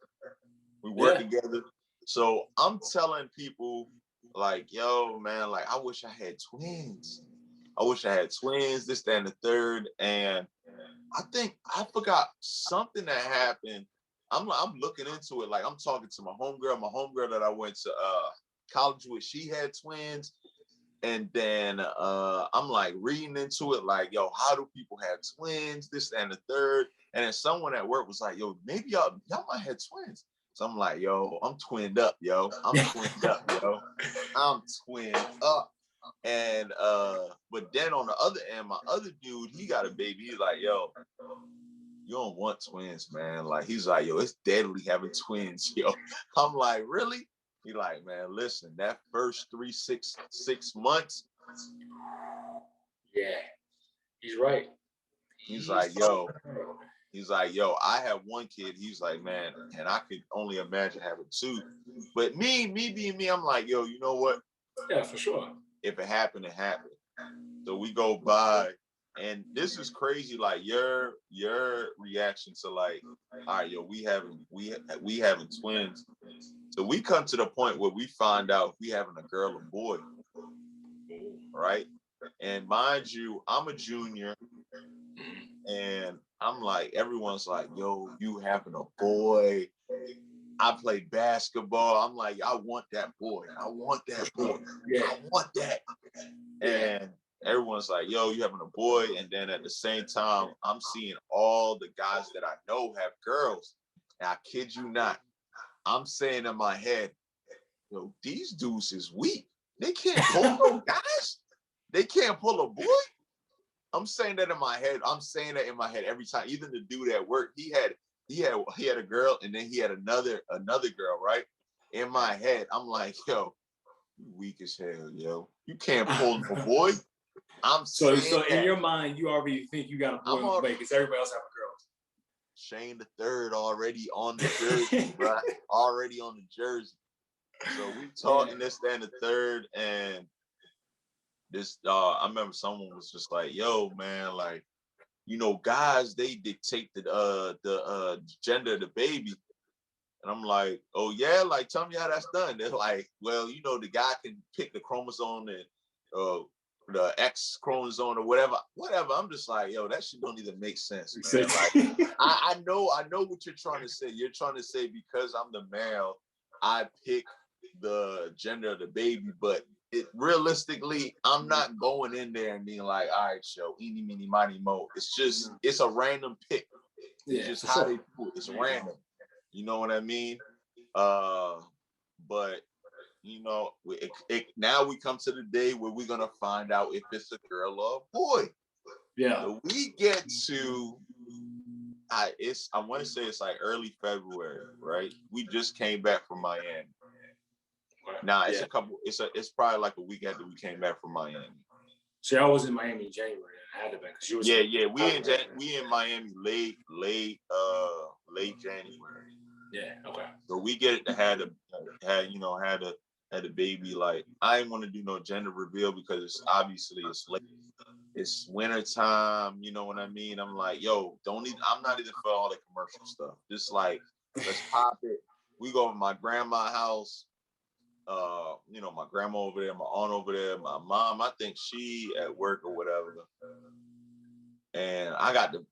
We work together. So I'm telling people like, yo, man, like I wish I had twins. This, that, and the third. And I think I forgot something that happened. I'm looking into it. Like I'm talking to my homegirl that I went to college with. She had twins. And then I'm like reading into it, like, yo, how do people have twins? This and the third. And then someone at work was like, yo, maybe y'all might have twins. So I'm like, yo, I'm twinned up, yo. I'm twinned up. And but then on the other end, my other dude, he got a baby. He's like, yo, you don't want twins, man. Like he's like, yo, it's deadly having twins, yo. I'm like, really? He like, man, listen, that first 6 months. Yeah, he's right. He's like, yo, I have one kid. He's like, man, and I could only imagine having two. But me being me, I'm like, yo, you know what? Yeah, for sure. If it happened, it happened. So we go by, and this is crazy. Like your reaction to like, all right, yo, we having twins. So we come to the point where we find out if we having a girl or boy, right? And mind you, I'm a junior, and I'm like, everyone's like, yo, you having a boy. I play basketball. I'm like, I want that boy. I want that. And everyone's like, yo, you having a boy. And then at the same time, I'm seeing all the guys that I know have girls. And I kid you not, I'm saying in my head, yo, these dudes is weak. They can't pull no guys. They can't pull a boy. I'm saying that in my head. I'm saying that in my head every time. Even the dude at work, he had a girl, and then he had another girl, right? In my head, I'm like, yo, you weak as hell, yo. You can't pull no boy. So in your mind, you already think you got a boy in the way because everybody else have a girl. Shane the Third already on the jersey, bro. Already on the jersey. So we talking this, that, and the third, and this. I remember someone was just like, "Yo, man, like, you know, guys, they dictate the gender of the baby." And I'm like, "Oh yeah, like, tell me how that's done." They're like, "Well, you know, the guy can pick the chromosome and the X chromosome or whatever." I'm just like, yo, that shit don't even make sense, man. Like, I know what you're trying to say. You're trying to say because I'm the male, I pick the gender of the baby, but realistically, I'm not going in there and being like, all right, yo, eeny, meeny, miny, mo. It's just, it's a random pick. It's just how they do it. It's random. You know what I mean? But you know, now we come to the day where we're gonna find out if it's a girl or a boy. Yeah. So we get to, I want to say it's like early February, right? We just came back from Miami. Now it's it's probably like a week after we came back from Miami. See, I was in Miami in January. I had to be because you was. We in Miami late January. Yeah. Okay. So we get to had a baby. Like, I didn't want to do no gender reveal because it's late. It's winter time, you know what I mean? I'm like, yo, I'm not even for all the commercial stuff. Just like, let's pop it. We go to my grandma's house. You know, my grandma over there, my aunt over there, my mom, I think she at work or whatever. And I got the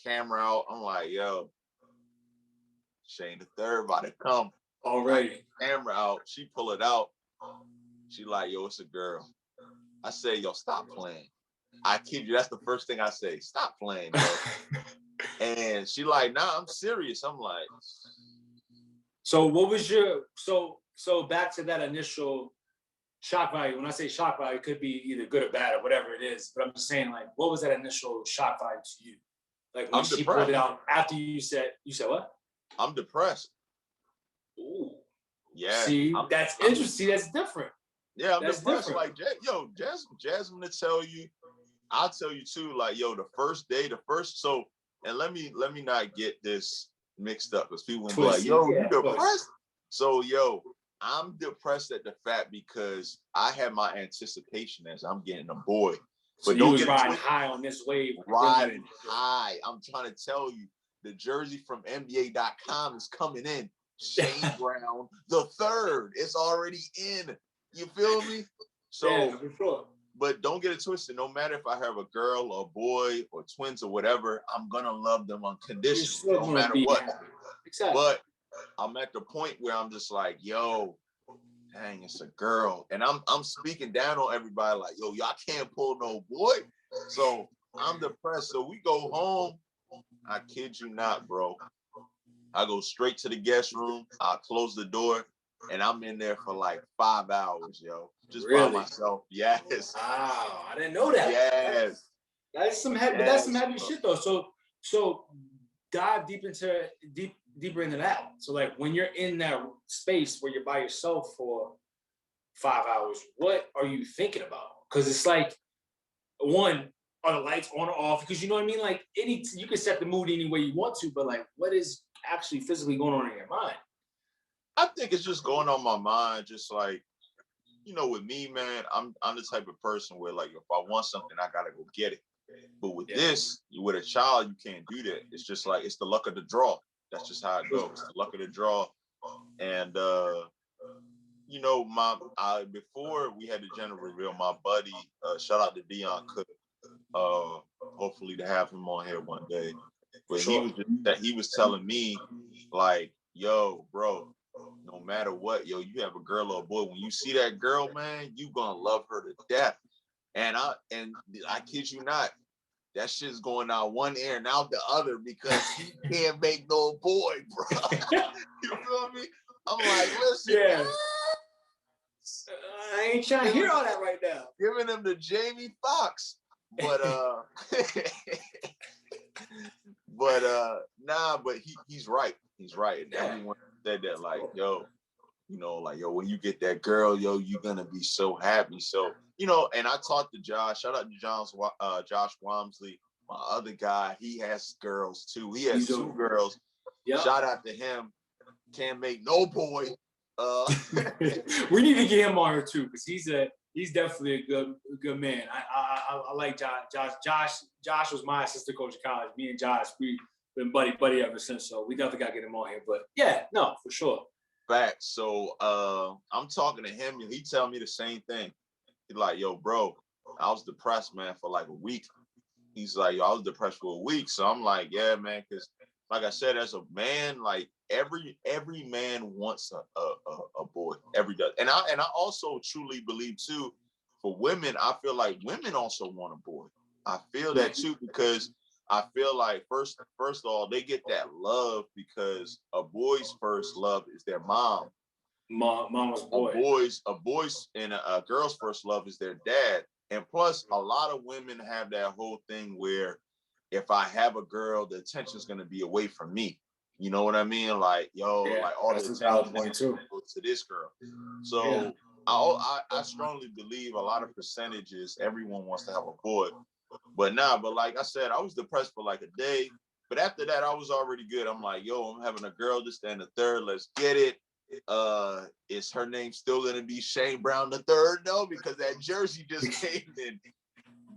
camera out. I'm like, yo, Shane the Third about to come. Already. Camera out. She pull it out. She like, yo, it's a girl. I say, yo, stop playing. I kid you. That's the first thing I say. Stop playing, bro. And she like, nah, I'm serious. I'm like. So what was your, so back to that initial shock value. When I say shock value, it could be either good or bad or whatever it is. But I'm just saying, like, what was that initial shock value to you? Like when she pulled it out after you said what? I'm depressed. Ooh. Yeah. See, that's interesting. That's different. Yeah, I'm depressed. Different. Like, yo, Jasmine to tell you, I'll tell you too, like, yo, so, and let me not get this mixed up because people will be like, yo, you depressed? So, yo, I'm depressed at the fact because I had my anticipation as I'm getting a boy. So but you was riding high on this wave. Riding high. I'm trying to tell you, the jersey from NBA.com is coming in. Shane Brown the Third. It's already in. You feel me? So, yeah, for sure. But don't get it twisted. No matter if I have a girl or a boy or twins or whatever, I'm gonna love them unconditionally, no matter what. Exactly. But I'm at the point where I'm just like, yo, dang, it's a girl. And I'm speaking down on everybody like, yo, y'all can't pull no boy. So I'm depressed. So we go home. I kid you not, bro. I go straight to the guest room. I close the door. And I'm in there for like 5 hours, yo. Just by myself. Yes. Wow, I didn't know that. Yes. That's some heavy, but that's some heavy shit though. So dive deeper into that. So like when you're in that space where you're by yourself for 5 hours, what are you thinking about? Because it's like, one, are the lights on or off? Because you know what I mean? Like you can set the mood any way you want to, but like what is actually physically going on in your mind? I think it's just going on my mind, just like, you know, with me, man, I'm the type of person where, like, if I want something, I gotta go get it. But with this, with a child, you can't do that. It's just like, it's the luck of the draw. That's just how it goes. It's the luck of the draw. And you know, before we had the gender reveal, my buddy, shout out to Dion Cook. Hopefully to have him on here one day. But he was telling me, like, yo, bro, no matter what, yo, you have a girl or a boy. When you see that girl, man, you gonna love her to death. And I kid you not, that shit's going out one ear and out the other because he can't make no boy, bro. You feel me? I'm like, listen, I ain't trying to hear all that right now. Giving him to Jamie Foxx. But but he's right. He's right. And everyone said that, like, yo, like, yo, when you get that girl, yo, you're gonna be so happy. So, and I talked to Josh. Shout out to Josh Wamsley, my other guy. He has girls too. He has two girls. Yep. Shout out to him. Can't make no boy. We need to get him on here too, because he's definitely a good man. I like Josh. Josh was my assistant coach at college. Me and Josh, we've been buddy ever since. So we definitely got to get him on here. But yeah, no, for sure. Back. So I'm talking to him and he tell me the same thing. He's like, yo, bro, I was depressed, man, for like a week. He's like, yo, I was depressed for a week. So I'm like, yeah, man, because like I said, as a man, like every man wants a boy. Every does. And I also truly believe too, for women, I feel like women also want a boy. I feel that too, because I feel like first of all, they get that love because a boy's first love is their mom. Mama's boy. A boy's and a girl's first love is their dad. And plus, a lot of women have that whole thing where if I have a girl, the attention's gonna be away from me. You know what I mean? Like, yo, like all the attention goes to this girl. So I strongly believe a lot of percentages, everyone wants to have a boy. But like I said, I was depressed for like a day. But after that, I was already good. I'm like, yo, I'm having a girl, this, and the third. Let's get it. Is her name still gonna be Shane Brown the third? No, because that jersey just came in.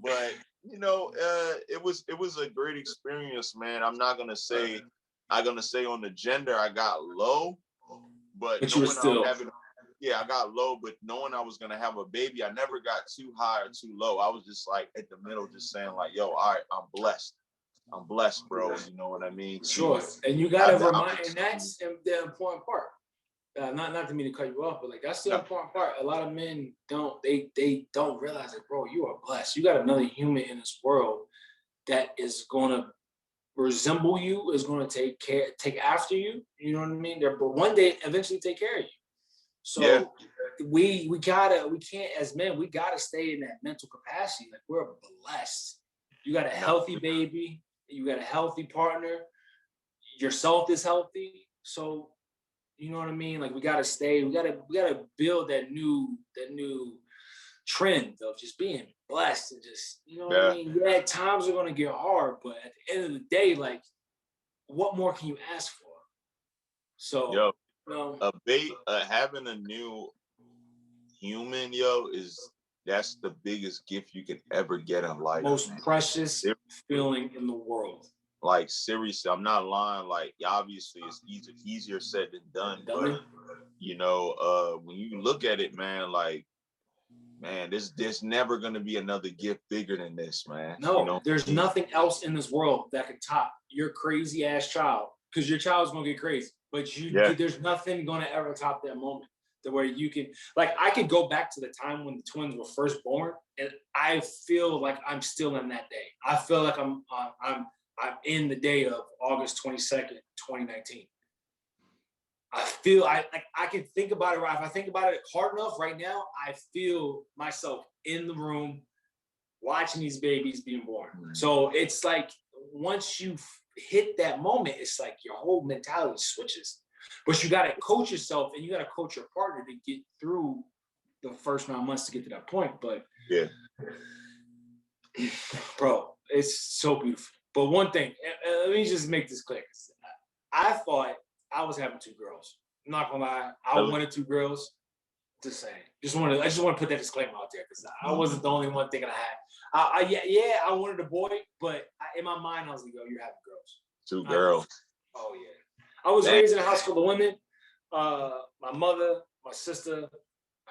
But it was a great experience, man. I'm gonna say on the gender I got low, but you were still I got low, but knowing I was gonna have a baby, I never got too high or too low. I was just like at the middle, just saying like, yo, all right, I'm blessed, bro. You know what I mean? Sure. And you gotta remind, and that's the important part. Not to mean to cut you off, but like that's the important part. A lot of men don't realize it, bro. You are blessed. You got another human in this world that is gonna resemble you, is gonna take after you. You know what I mean? But one day, eventually, take care of you. So we can't as men, we gotta stay in that mental capacity. Like we're blessed. You got a healthy baby. You got a healthy partner. Yourself is healthy. So. You know what I mean? Like we gotta build that new trend of just being blessed and just, you know what I mean? Yeah, times are gonna get hard, but at the end of the day, like, what more can you ask for? So, having a new human, that's the biggest gift you could ever get in life. Most precious feeling in the world. Like seriously, I'm not lying. Like obviously, it's easier said than done. But when you look at it, man, like, man, there's never gonna be another gift bigger than this, man. No, there's nothing else in this world that could top your crazy ass child, because your child's gonna get crazy. But there's nothing gonna ever top that moment. To where you can, like, I could go back to the time when the twins were first born, and I feel like I'm still in that day. I feel like I'm in the day of August 22nd, 2019. I feel I can think about it. If I think about it hard enough right now, I feel myself in the room watching these babies being born. Mm-hmm. So it's like once you hit that moment, it's like your whole mentality switches. But you got to coach yourself and you got to coach your partner to get through the first 9 months to get to that point. But bro, it's so beautiful. But one thing, let me just make this clear. I thought I was having two girls. I'm not gonna lie, I wanted two girls. Just saying. I just want to put that disclaimer out there because I wasn't the only one thinking I had. I wanted a boy, but in my mind I was like, yo, you're having girls. Two girls. Oh yeah. I was raised in a house full of women. My mother, my sister,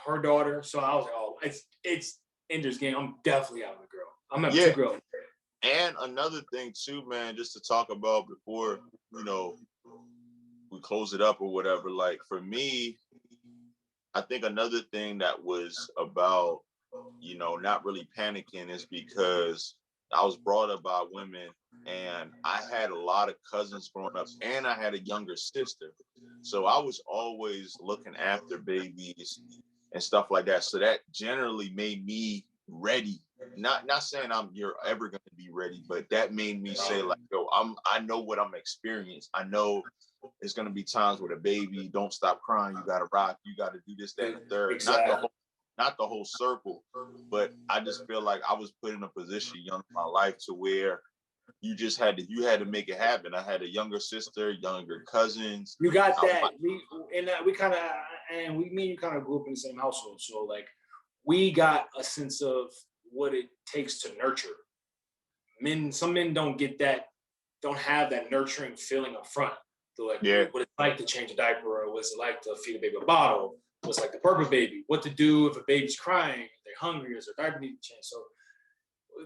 her daughter. So I was like, oh, it's Ender's game. I'm definitely having a girl. I'm having two girls. And another thing too, man, just to talk about before, we close it up or whatever. Like for me, I think another thing that was about, not really panicking is because I was brought up by women and I had a lot of cousins growing up and I had a younger sister. So I was always looking after babies and stuff like that. So that generally made me ready. Not saying you're ever gonna be ready, but that made me say like, yo, I know what I'm experiencing. I know there's gonna be times with a baby, don't stop crying, you gotta rock, you gotta do this, that, and the third. Exactly. Not the whole circle, but I just feel like I was put in a position young in my life to where you had to make it happen. I had a younger sister, younger cousins. You got that. Me and you kind of grew up in the same household, so like we got a sense of what it takes to nurture. Some men don't get that, don't have that nurturing feeling up front. They're like, what it's like to change a diaper, or what's it like to feed a baby a bottle, what's like the purple baby, what to do if a baby's crying, if they're hungry, or their diaper needs to change. So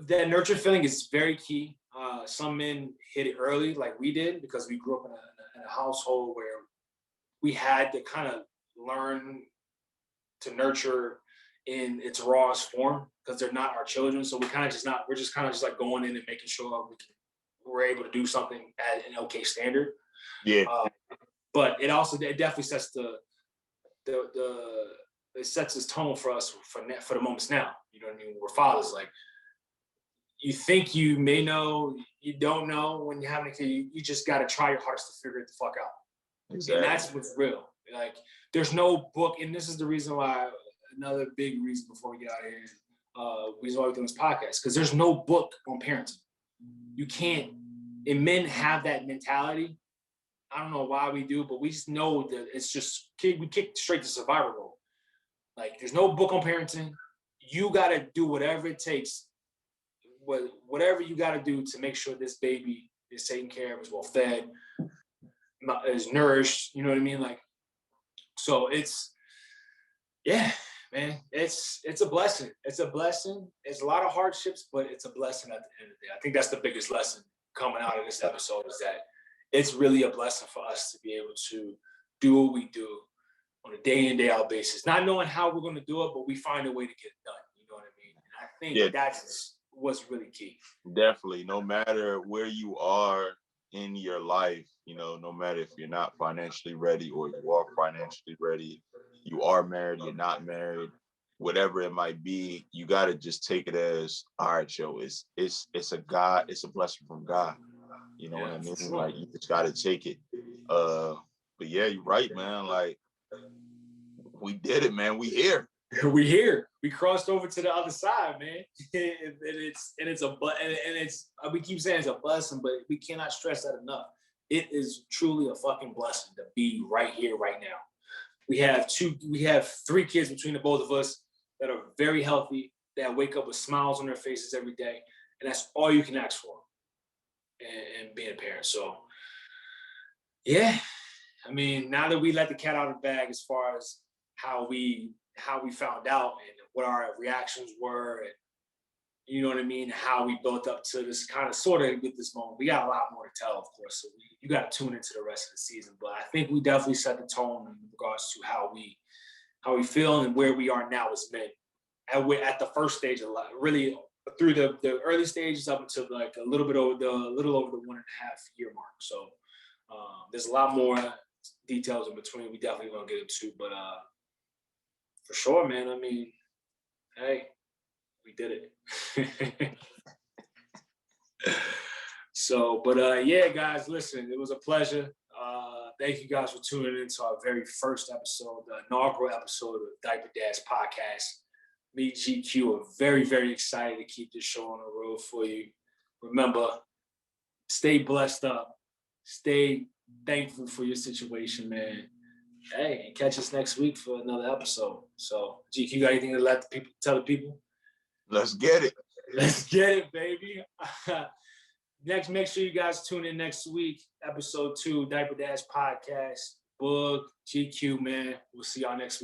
that nurture feeling is very key. Some men hit it early, like we did, because we grew up in a household where we had to kind of learn to nurture in its rawest form, because they're not our children. So we're just kind of like going in and making sure we're able to do something at an okay standard. Yeah. But it definitely sets it sets this tone for us for the moments now. You know what I mean? We're fathers. Like, you think you may know, you don't know when you're having a kid. You just got to try your hardest to figure it the fuck out. Exactly. And that's what's real. Like, there's no book, and this is the reason why, another big reason before we get out of here, reason why we're doing this podcast, because there's no book on parenting. You can't, and men have that mentality. I don't know why we do, but we just know that it's just, we kick straight to survival mode. Like, there's no book on parenting. You got to do whatever it takes, whatever you got to do to make sure this baby is taken care of, is well fed, is nourished. You know what I mean? Like, so it's, yeah, man, it's a blessing. It's a blessing. It's a lot of hardships, but it's a blessing at the end of the day. I think that's the biggest lesson coming out of this episode, is that it's really a blessing for us to be able to do what we do on a day in, day out basis, not knowing how we're going to do it, but we find a way to get it done. You know what I mean? And I think that's what's really key. Definitely. No matter where you are in your life, you know, no matter if you're not financially ready or you are financially ready, you are married, you're not married, whatever it might be, you got to just take it as, all right, yo, it's a blessing from God. You know what I mean? Sure. Like, you just got to take it. But yeah, you're right, man. Like, we did it, man. We here. We here. We crossed over to the other side, man. We keep saying it's a blessing, but we cannot stress that enough. It is truly a fucking blessing to be right here, right now. We have 3 kids between the both of us that are very healthy, that wake up with smiles on their faces every day, and that's all you can ask for. And being a parent. So yeah, I mean, now that we let the cat out of the bag as far as how we found out and what our reactions were, and you know what I mean, how we built up to this kind of sort of with this moment, we got a lot more to tell, of course. So you got to tune into the rest of the season. But I think we definitely set the tone in regards to how we feel and where we are now as men. And we're at the first stage of life, really through the early stages up until like a little over the 1.5 year mark. So there's a lot more details in between we definitely gonna get into, but for sure, man. I mean, hey, we did it. So, but yeah, guys, listen, it was a pleasure. Thank you guys for tuning in to our very first episode, the inaugural episode of Diaper Dad's podcast. Me, GQ, are very, very excited to keep this show on the road for you. Remember, stay blessed up. Stay thankful for your situation, man. Hey, and catch us next week for another episode. So, GQ, got anything to tell the people? Let's get it. Let's get it, baby. Make sure you guys tune in next week, episode 2, Diaper Dad's podcast. Boog, GQ, man. We'll see y'all next week.